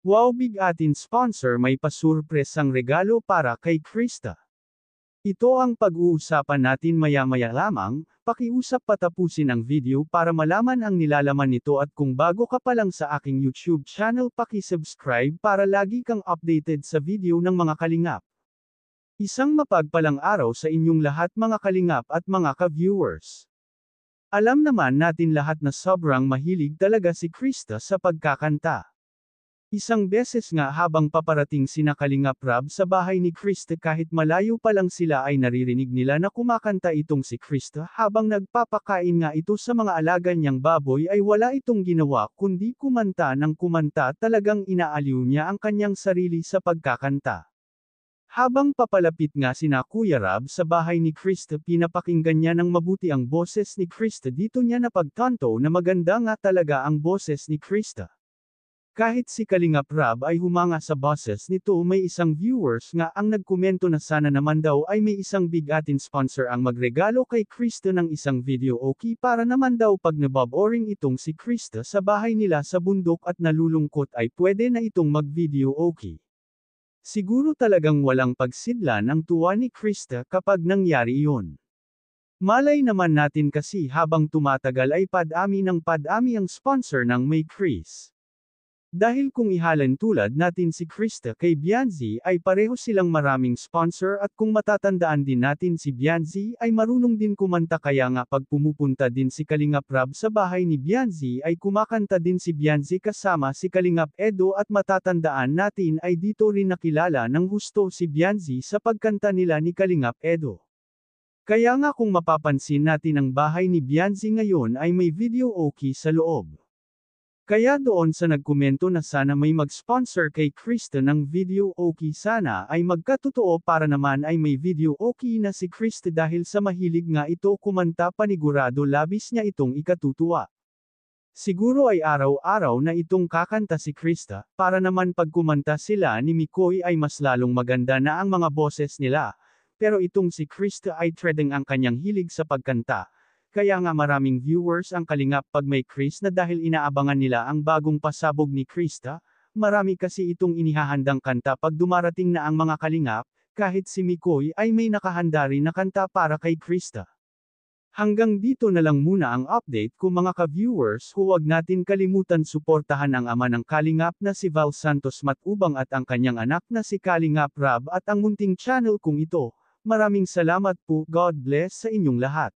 Wow Big atin sponsor may pasurpresang regalo para kay Krista. Ito ang pag-uusapan natin maya-maya lamang, pakiusap patapusin ang video para malaman ang nilalaman nito at kung bago ka pa lang sa aking YouTube channel paki-subscribe para lagi kang updated sa video ng mga kalingap. Isang mapagpalang araw sa inyong lahat mga kalingap at mga ka-viewers. Alam naman natin lahat na sobrang mahilig talaga si Krista sa pagkakanta. Isang beses nga habang paparating sina Kalingap Rab sa bahay ni Krista kahit malayo pa lang sila ay naririnig nila na kumakanta itong si Krista habang nagpapakain nga ito sa mga alaga niyang baboy ay wala itong ginawa kundi kumanta ng kumanta talagang inaaliw niya ang kanyang sarili sa pagkakanta. Habang papalapit nga sina Kuya Rab sa bahay ni Krista pinapakinggan niya ng mabuti ang boses ni Krista dito niya napagtanto na maganda nga talaga ang boses ni Krista. Kahit si Kalingap Rab ay humanga sa boses nito may isang viewers nga ang nagkomento na sana naman daw ay may isang bigatin sponsor ang magregalo kay Krista ng isang video okay para naman daw pag naboboring itong si Krista sa bahay nila sa bundok at nalulungkot ay pwede na itong mag-video okay. Siguro talagang walang pagsidlan ang tuwa ni Krista kapag nangyari iyon. Malay naman natin kasi habang tumatagal ay padami ng padami ang sponsor ng May Kris. Dahil kung ihalin tulad natin si Krista kay Bianzi ay pareho silang maraming sponsor at kung matatandaan din natin si Bianzi ay marunong din kumanta kaya nga pag pumupunta din si Kalingap Rab sa bahay ni Bianzi ay kumakanta din si Bianzi kasama si Kalingap Edo at matatandaan natin ay dito rin nakilala ng husto si Bianzi sa pagkanta nila ni Kalingap Edo. Kaya nga kung mapapansin natin ang bahay ni Bianzi ngayon ay may video okay sa loob. Kaya doon sa nagkomento na sana may mag-sponsor kay Krista ng video okay sana ay magkatotoo para naman ay may video okay na si Krista dahil sa mahilig nga ito kumanta panigurado labis niya itong ikatutuwa. Siguro ay araw-araw na itong kakanta si Krista, para naman pag kumanta sila ni Mikoy ay mas lalong maganda na ang mga boses nila, pero itong si Krista ay trending ang kanyang hilig sa pagkanta. Kaya nga maraming viewers ang kalingap pag may Kris na dahil inaabangan nila ang bagong pasabog ni Krista, marami kasi itong inihahandang kanta pag dumarating na ang mga kalingap, kahit si Mikoy ay may nakahanda rin na kanta para kay Krista. Hanggang dito na lang muna ang update ko mga ka-viewers huwag natin kalimutan suportahan ang ama ng kalingap na si Val Santos Matubang at ang kanyang anak na si Kalingap Rab at ang munting channel kong ito. Maraming salamat po, God bless sa inyong lahat.